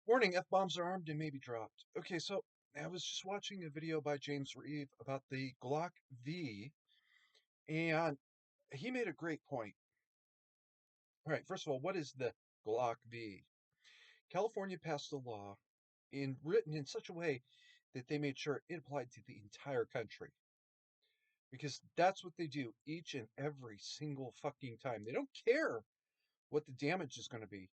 Warning, F-bombs are armed and may be dropped. Okay, so I was just watching a video by James Reeve about the Glock V, and he made a great point. All right, first of all, what is the Glock V? California passed a law written in such a way that they made sure it applied to the entire country. Because that's what they do each and every single fucking time. They don't care what the damage is going to be,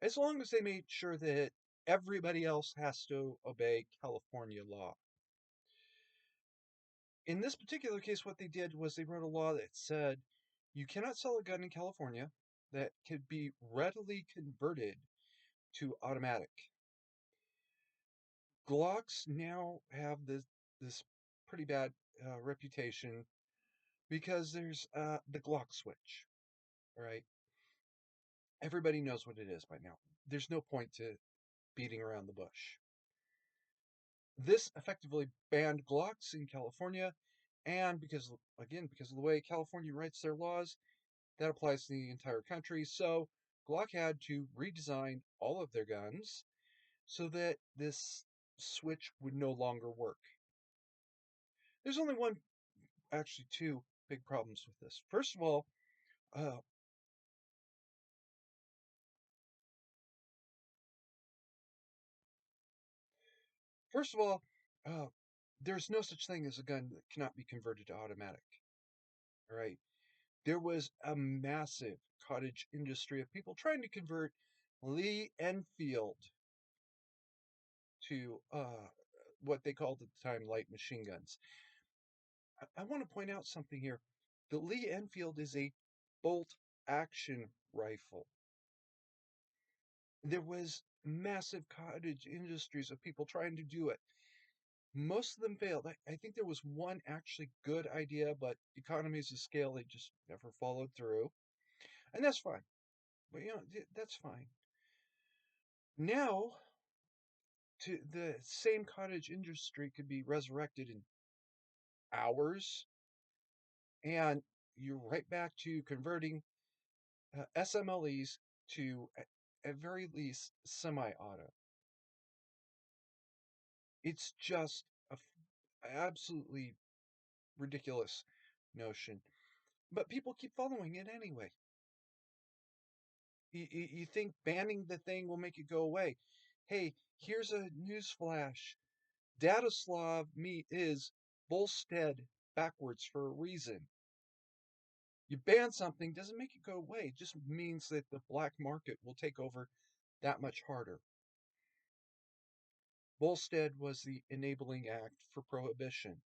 as long as they made sure that everybody else has to obey California law. In this particular case, what they did was they wrote a law that said you cannot sell a gun in California that could be readily converted to automatic. Glocks now have this pretty bad reputation because there's the Glock switch. All right, everybody knows what it is by now. There's no point to beating around the bush. This effectively banned Glocks in California, and because of the way California writes their laws, that applies to the entire country. So Glock had to redesign all of their guns so that this switch would no longer work. There's only actually two big problems with this. Uh, first of all, uh, there's no such thing as a gun that cannot be converted to automatic. All right, there was a massive cottage industry of people trying to convert Lee Enfield to what they called at the time light machine guns. I want to point out something here. The Lee Enfield is a bolt action rifle. There was massive cottage industries of people trying to do it. Most of them failed. I think there was one actually good idea, but economies of scale, they just never followed through. And that's fine. But that's fine. Now, the same cottage industry could be resurrected in hours, and you're right back to converting SMLEs to, at very least, semi-auto. It's just absolutely ridiculous notion, but people keep following it anyway. You think banning the thing will make it go away? Hey, here's a news flash. Dataslav meat is Volstead backwards for a reason. You ban something doesn't make it go away. It just means that the black market will take over that much harder. Volstead was the enabling act for prohibition.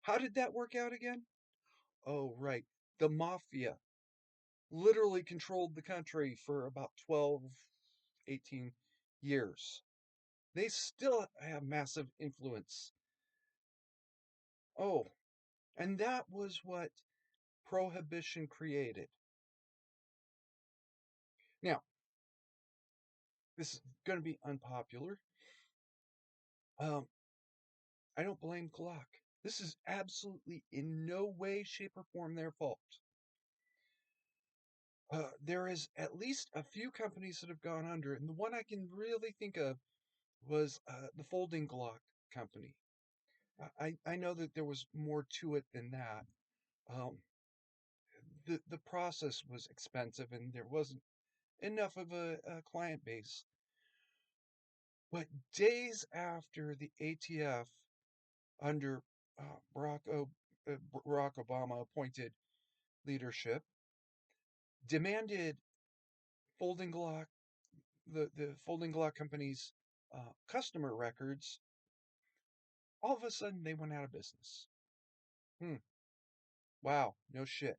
How did that work out again? Oh, right. The mafia literally controlled the country for about 12, 18 years. They still have massive influence. Oh, and that was what prohibition created. Now, this is going to be unpopular. Um, I don't blame Glock. This is absolutely in no way, shape, or form their fault. There is at least a few companies that have gone under, and the one I can really think of was the Folding Glock company. I know that there was more to it than that. Um, the process was expensive, and there wasn't enough of a client base. But days after the ATF, under uh, Barack, o, Barack Obama appointed leadership, demanded Folding Glock, the Folding Glock company's customer records, all of a sudden they went out of business. Hmm. Wow. No shit.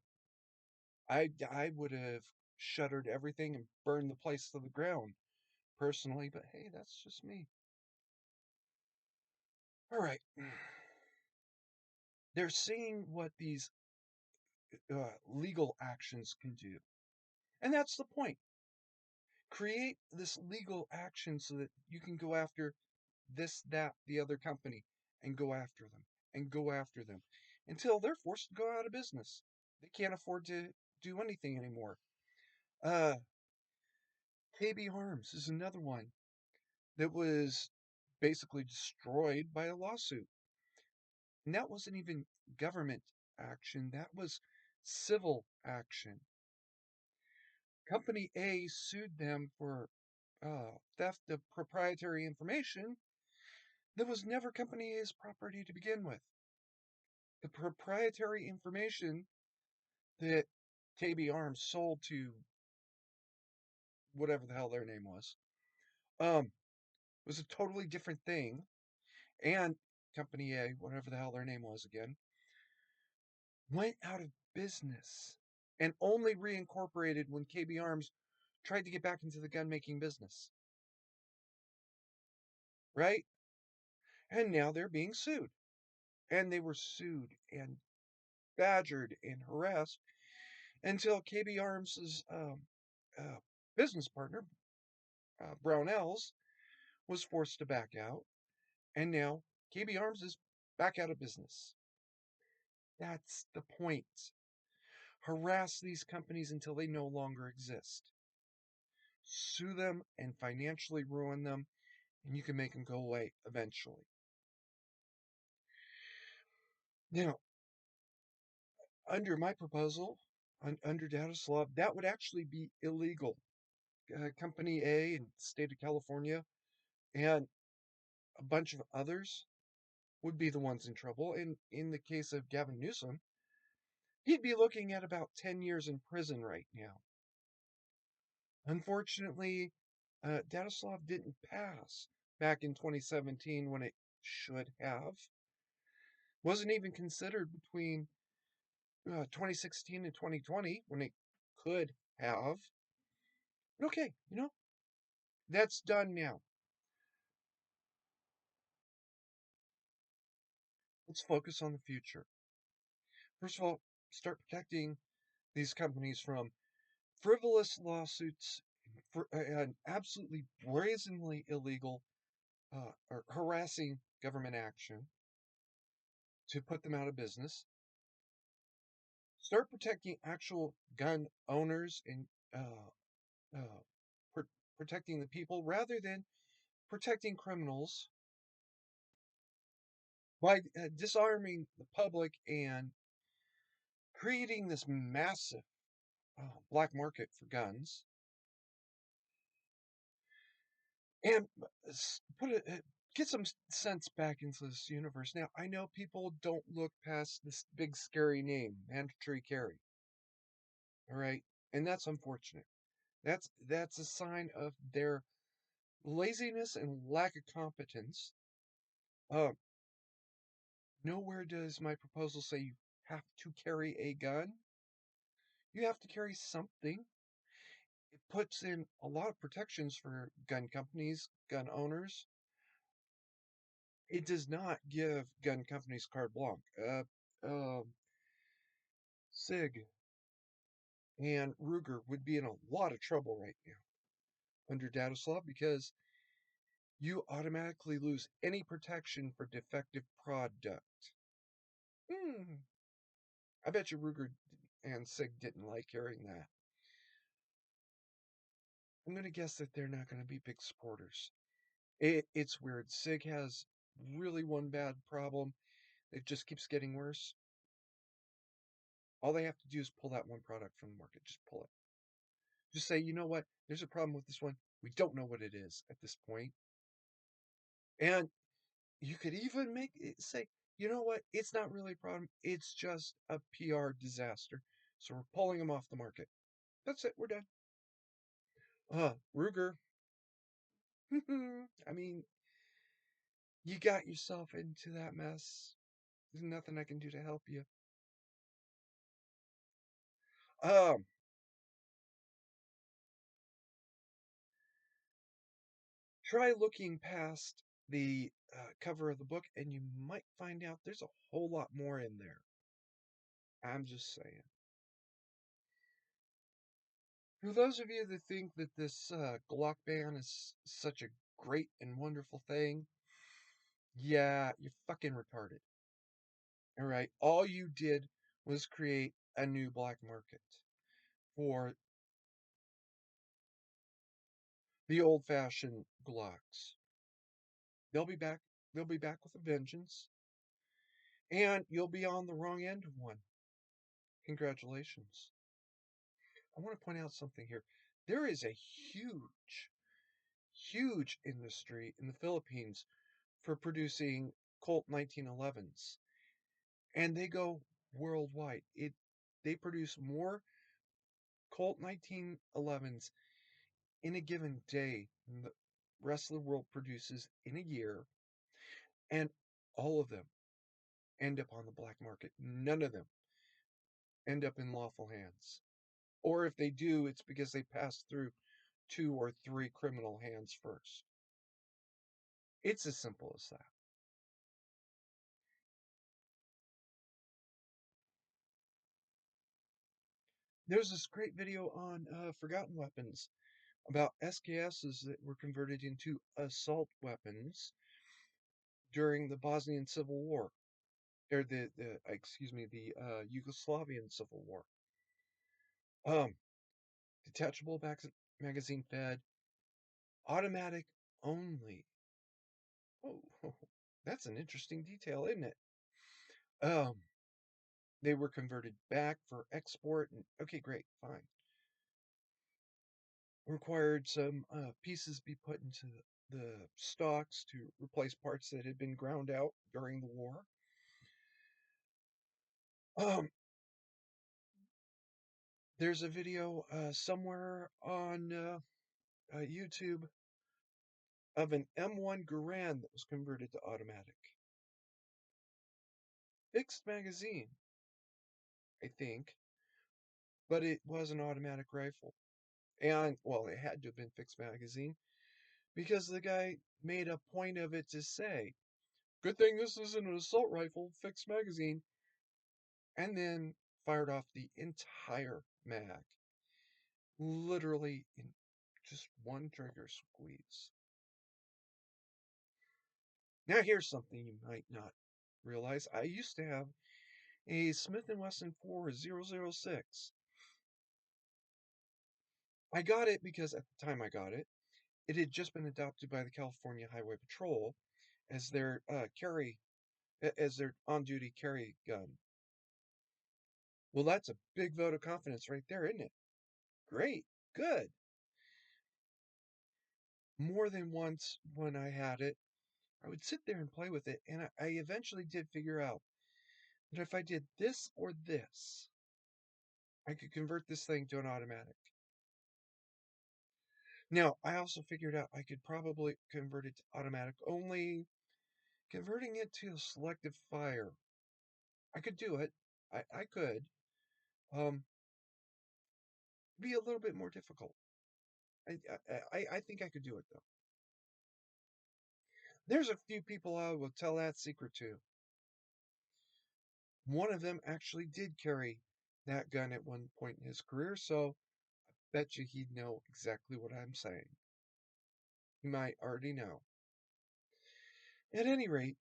I would have shuttered everything and burned the place to the ground personally, but hey, that's just me. All right. They're seeing what these legal actions can do. And that's the point. Create this legal action so that you can go after this, that, the other company and go after them and go after them until they're forced to go out of business. They can't afford to do anything anymore. Uh, KB Harms is another one. that was basically destroyed by a lawsuit. And that wasn't even government action, that was civil action. Company A sued them for theft of proprietary information that was never Company A's property to begin with. The proprietary information that KB Arms sold to whatever the hell their name um, was a totally different thing. And Company A, whatever the hell their name was again, went out of business and only reincorporated when KB Arms tried to get back into the gun making business. Right? And now they're being sued. And they were sued and badgered and harassed until KB Arms' uh, business partner, Brownells, was forced to back out. And now KB Arms is back out of business. That's the point. Harass these companies until they no longer exist. Sue them and financially ruin them, and you can make them go away eventually. Now, under my proposal, under Dowdis law, that would actually be illegal. Company A in the state of California and a bunch of others would be the ones in trouble. And in the case of Gavin Newsom, he'd be looking at about 10 years in prison right now. Unfortunately, Dadislav didn't pass back in 2017 when it should have. Wasn't even considered between 2016 and 2020 when it could have. But okay, that's done now. Let's focus on the future. First of all, start protecting these companies from frivolous lawsuits and absolutely brazenly illegal or harassing government action to put them out of business. Start protecting actual gun owners and uh, pr- protecting the people rather than protecting criminals by disarming the public and creating this massive black market for guns. And put it, get some sense back into this universe. Now, I know people don't look past this big scary name, mandatory carry. All right, and that's unfortunate. That's a sign of their laziness and lack of competence. Uh, Nowhere does my proposal say you have to carry a gun. You have to carry something. It puts in a lot of protections for gun companies, gun owners. It does not give gun companies carte blanche. SIG and Ruger would be in a lot of trouble right now under Dadislaw because you automatically lose any protection for defective product. Hmm. I bet you Ruger and SIG didn't like hearing that. I'm going to guess that they're not going to be big supporters. It's weird. SIG has really one bad problem. It just keeps getting worse. All they have to do is pull that one product from the market. Just pull it. Just say, you know what? There's a problem with this one. We don't know what it is at this point. And you could even make it say, you know what? It's not really a problem. It's just a PR disaster. So we're pulling them off the market. That's it. We're done. Ruger. I mean, you got yourself into that mess. There's nothing I can do to help you. Um, Try looking past the cover of the book, and you might find out there's a whole lot more in there. I'm just saying. For those of you that think that this Glock ban is such a great and wonderful thing, yeah, you're fucking retarded. All right, all you did was create a new black market for the old-fashioned Glocks. They'll be back. They'll be back with a vengeance, and you'll be on the wrong end of one. Congratulations. I want to point out something here. There is a huge, huge industry in the Philippines for producing Colt 1911s, and they go worldwide. They produce more Colt 1911s in a given day than the rest of the world produces in a year, and all of them end up on the black market. None of them end up in lawful hands. Or if they do, it's because they pass through 2 or 3 criminal hands first. It's as simple as that. There's this great video on Forgotten Weapons about SKSs that were converted into assault weapons during the Bosnian Civil War, or the excuse me, the Yugoslavian Civil War. Um, Detachable magazine fed, automatic only. Oh, that's an interesting detail, isn't it? Um, they were converted back for export, and okay, great, fine. Required some pieces be put into the stocks to replace parts that had been ground out during the war. Um, there's a video somewhere on YouTube of an M1 Garand that was converted to automatic. Fixed magazine, I think, but it was an automatic rifle. And, well, it had to have been fixed magazine because the guy made a point of it to say, good thing this isn't an assault rifle, fixed magazine, and then fired off the entire mag, literally in just one trigger squeeze. Now, here's something you might not realize. I used to have a Smith & Wesson 4006. I got it because at the time I got it, it had just been adopted by the California Highway Patrol as their as their on-duty carry gun. Well, that's a big vote of confidence right there, isn't it? Great, good. More than once when I had it, I would sit there and play with it, and I eventually did figure out that if I did this or this, I could convert this thing to an automatic. Now, I also figured out I could probably convert it to automatic, only converting it to selective fire. I could do it. I could. Um, be a little bit more difficult. I think I could do it though. There's a few people I will tell that secret to. One of them actually did carry that gun at one point in his career, so I bet you he'd know exactly what I'm saying. He might already know. At any rate,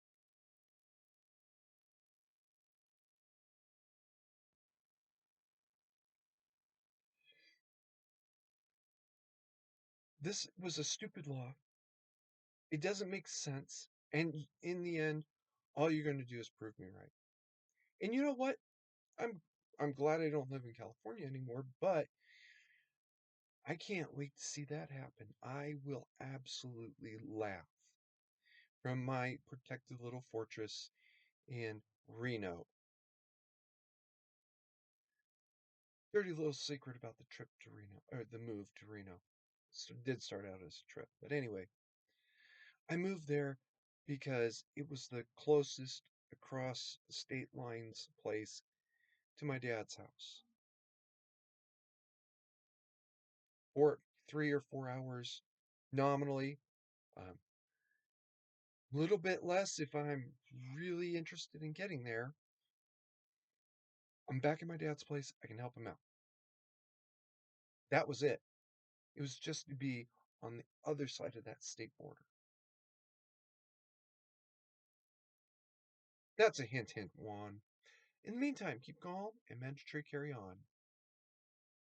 this was a stupid law. It doesn't make sense, and in the end, all you're going to do is prove me right. And you know what? I'm I'm glad I don't live in California anymore, but I can't wait to see that happen. I will absolutely laugh from my protected little fortress in Reno. Dirty little secret about the trip to Reno, or the move to Reno. It did start out as a trip, but anyway, I moved there because it was the closest across state lines place to my dad's house. Or 3 or 4 hours nominally. Um, little bit less if I'm really interested in getting there. I'm back at my dad's place. I can help him out. That was it. It was just to be on the other side of that state border. That's a hint, hint, Juan. In the meantime, keep calm and mandatory carry on.